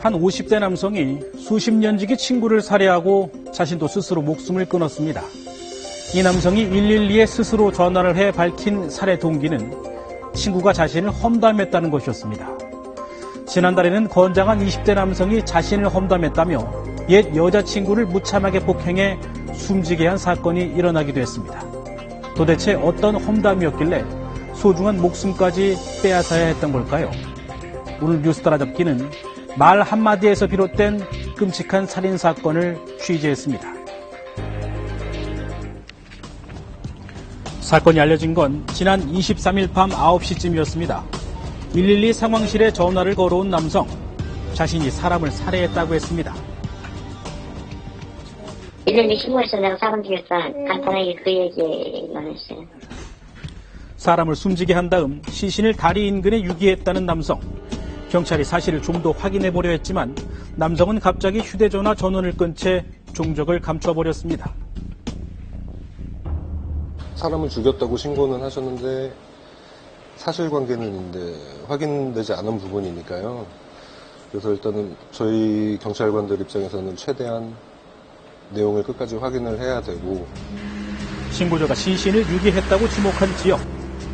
한 50대 남성이 수십 년 지기 친구를 살해하고 자신도 스스로 목숨을 끊었습니다. 이 남성이 112에 스스로 전화를 해 밝힌 살해 동기는 친구가 자신을 험담했다는 것이었습니다. 지난달에는 건장한 20대 남성이 자신을 험담했다며 옛 여자친구를 무참하게 폭행해 숨지게 한 사건이 일어나기도 했습니다. 도대체 어떤 험담이었길래 소중한 목숨까지 빼앗아야 했던 걸까요? 오늘 뉴스 따라잡기는 말 한마디에서 비롯된 끔찍한 살인사건을 취재했습니다. 사건이 알려진 건 지난 23일 밤 9시쯤이었습니다. 112 상황실에 전화를 걸어온 남성, 자신이 사람을 살해했다고 했습니다. 112 신고해서 내가 사람 죽였다. 간단하게 그 얘기만 했어요. 사람을 숨지게 한 다음 시신을 다리 인근에 유기했다는 남성. 경찰이 사실을 좀 더 확인해 보려 했지만 남성은 갑자기 휴대전화 전원을 끈 채 종적을 감춰버렸습니다. 사람을 죽였다고 신고는 하셨는데 사실관계는 이제 확인되지 않은 부분이니까요. 그래서 일단은 저희 경찰관들 입장에서는 최대한 내용을 끝까지 확인을 해야 되고. 신고자가 시신을 유기했다고 지목한 지역.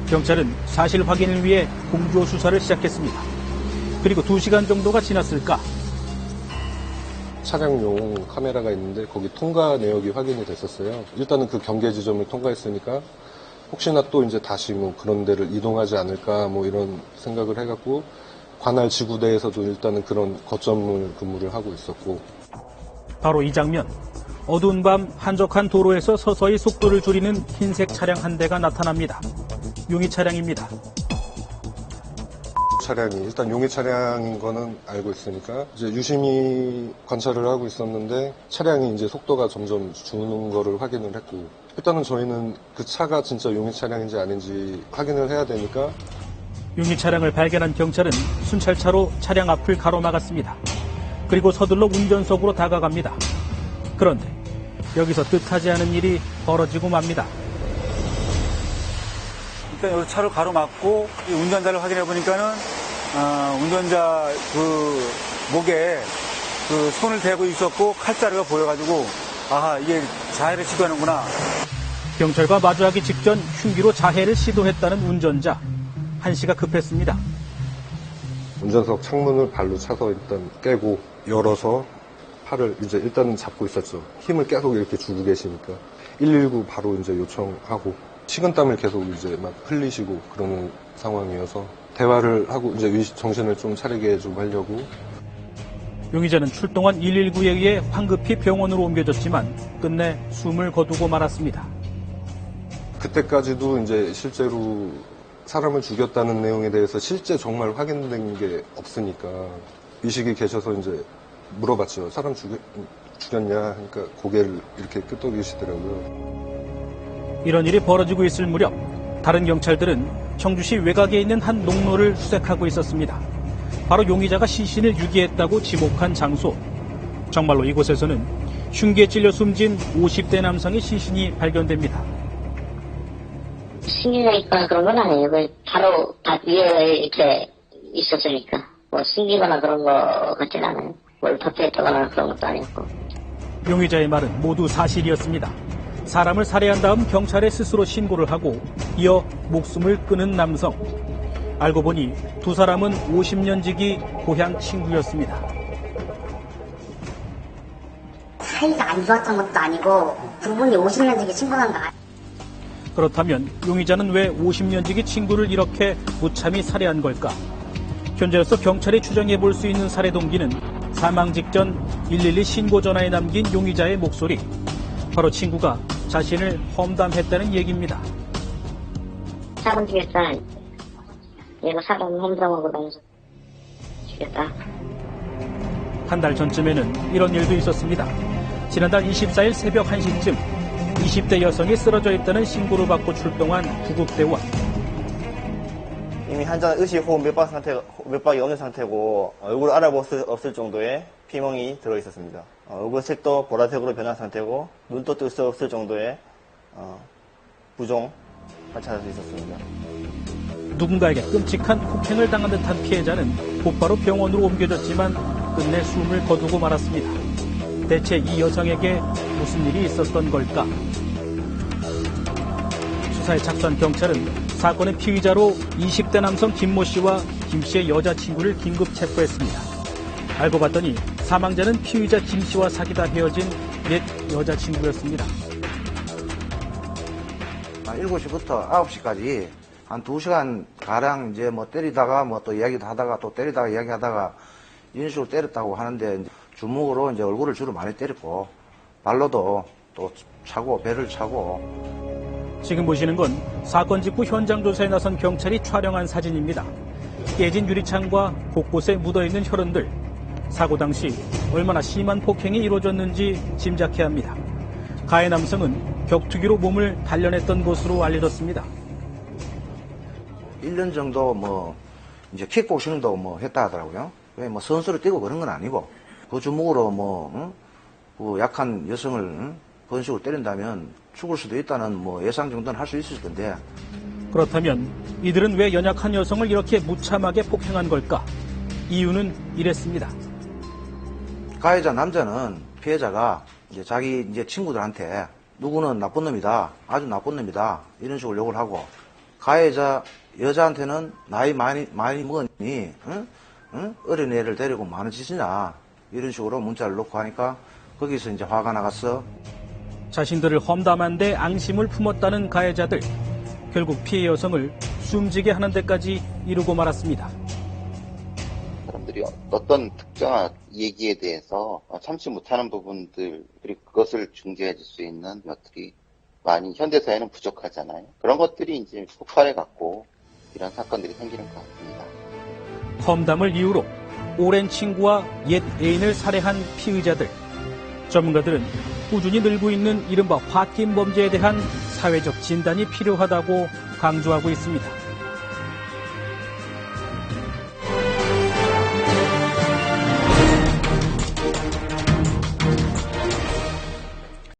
경찰은 사실 확인을 위해 공조 수사를 시작했습니다. 그리고 2시간 정도가 지났을까? 차량용 카메라가 있는데 거기 통과 내역이 확인이 됐었어요. 일단은 그 경계 지점을 통과했으니까 혹시나 또 이제 다시 뭐 그런 데를 이동하지 않을까 뭐 이런 생각을 해갖고 관할 지구대에서도 일단은 그런 거점을 근무를 하고 있었고. 바로 이 장면. 어두운 밤 한적한 도로에서 서서히 속도를 줄이는 흰색 차량 한 대가 나타납니다. 용의 차량입니다. 차량이 일단 용의 차량인 거는 알고 있으니까 이제 유심히 관찰을 하고 있었는데 차량이 이제 속도가 점점 주는 거를 확인을 했고, 일단은 저희는 그 차가 진짜 용의 차량인지 아닌지 확인을 해야 되니까. 용의 차량을 발견한 경찰은 순찰차로 차량 앞을 가로막았습니다. 그리고 서둘러 운전석으로 다가갑니다. 그런데 여기서 뜻하지 않은 일이 벌어지고 맙니다. 일단 여기 차를 가로막고 운전자를 확인해 보니까는 운전자 그 목에 그 손을 대고 있었고 칼자루가 보여가지고 아하 이게 자해를 시도하는구나. 경찰과 마주하기 직전 흉기로 자해를 시도했다는 운전자. 한시가 급했습니다. 운전석 창문을 발로 차서 일단 깨고 열어서 팔을 이제 일단은 잡고 있었죠. 힘을 계속 이렇게 주고 계시니까 119 바로 이제 요청하고 식은땀을 계속 이제 막 흘리시고 그러는 상황이어서 대화를 하고 이제 정신을 좀 차리게 좀 하려고. 용의자는 출동한 119에 의해 황급히 병원으로 옮겨졌지만 끝내 숨을 거두고 말았습니다. 그때까지도 이제 실제로 사람을 죽였다는 내용에 대해서 실제 정말 확인된 게 없으니까 의식이 계셔서 이제 물어봤죠. 사람 죽였냐 하니까 고개를 이렇게 끄덕이시더라고요. 이런 일이 벌어지고 있을 무렵 다른 경찰들은 청주시 외곽에 있는 한 농로를 수색하고 있었습니다. 바로 용의자가 시신을 유기했다고 지목한 장소. 정말로 이곳에서는 흉기에 찔려 숨진 50대 남성의 시신이 발견됩니다. 승기가 있거나 그런 건 아니에요. 바로 밭 위에 이렇게 있었으니까 뭐 승기거나 그런 거 같진 않아요. 뭘 덮여있다거나 그런 것도 아니었고. 용의자의 말은 모두 사실이었습니다. 사람을 살해한 다음 경찰에 스스로 신고를 하고 이어 목숨을 끊은 남성. 알고 보니 두 사람은 50년 지기 고향 친구였습니다. 사이가 안 좋았던 것도 아니고 두 분이 50년 지기 친구란 거 아니에요. 그렇다면 용의자는 왜 50년 지기 친구를 이렇게 무참히 살해한 걸까? 현재로서 경찰이 추정해 볼 수 있는 살해 동기는 사망 직전 112 신고 전화에 남긴 용의자의 목소리. 바로 친구가 자신을 험담했다는 얘기입니다. 사람 죽였다. 얘가 사람 험담하고 다녀서 죽였다. 한 달 전쯤에는 이런 일도 있었습니다. 지난달 24일 새벽 1시쯤 20대 여성이 쓰러져 있다는 신고를 받고 출동한 구급대원. 이미 환자 의식 호흡 맥박이 없는 상태고 얼굴을 알아볼 수 없을 정도의 피멍이 들어 있었습니다. 얼굴색도 보라색으로 변한 상태고 눈도 뜰 수 없을 정도의 부종 관찰할 수 있었습니다. 누군가에게 끔찍한 폭행을 당한 듯한 피해자는 곧바로 병원으로 옮겨졌지만 끝내 숨을 거두고 말았습니다. 대체 이 여성에게 무슨 일이 있었던 걸까? 수사에 착수한 경찰은 사건의 피의자로 20대 남성 김모 씨와 김 씨의 여자친구를 긴급 체포했습니다. 알고 봤더니 사망자는 피의자 김 씨와 사귀다 헤어진 옛 여자친구였습니다. 7시부터 9시까지 한 2시간 가량 이제 뭐 때리다가 뭐 또 이야기도 하다가 또 때리다가 이야기하다가 이런 식으로 때렸다고 하는데, 주먹으로 이제 얼굴을 주로 많이 때렸고 발로도 또 차고 배를 차고. 지금 보시는 건 사건 직후 현장 조사에 나선 경찰이 촬영한 사진입니다. 깨진 유리창과 곳곳에 묻어있는 혈흔들. 사고 당시 얼마나 심한 폭행이 이루어졌는지 짐작해야 합니다. 가해 남성은 격투기로 몸을 단련했던 것으로 알려졌습니다. 1년 정도 뭐 이제 킥복싱도 뭐 했다 하더라고요. 뭐 선수를 뛰고 그런 건 아니고, 그 주먹으로 뭐 그 약한 여성을 그런 식으로 때린다면 죽을 수도 있다는 뭐 예상 정도는 할 수 있을 건데. 그렇다면 이들은 왜 연약한 여성을 이렇게 무참하게 폭행한 걸까? 이유는 이랬습니다. 가해자 남자는 피해자가 이제 자기 이제 친구들한테 누구는 나쁜 놈이다, 아주 나쁜 놈이다, 이런 식으로 욕을 하고, 가해자 여자한테는 나이 많이 먹었니, 응? 어린 애를 데리고 뭐 하는 짓이냐, 이런 식으로 문자를 놓고 하니까 거기서 이제 화가 나갔어. 자신들을 험담한 데 앙심을 품었다는 가해자들. 결국 피해 여성을 숨지게 하는 데까지 이르고 말았습니다. 사람들이 어떤 특정한 얘기에 대해서 참지 못하는 부분들, 그리고 그것을 중재해 줄 수 있는 것들이 많이 현대사회는 부족하잖아요. 그런 것들이 이제 폭발해 갖고 이런 사건들이 생기는 것 같습니다. 험담을 이유로 오랜 친구와 옛 애인을 살해한 피의자들. 전문가들은 꾸준히 늘고 있는 이른바 홧김 범죄에 대한 사회적 진단이 필요하다고 강조하고 있습니다.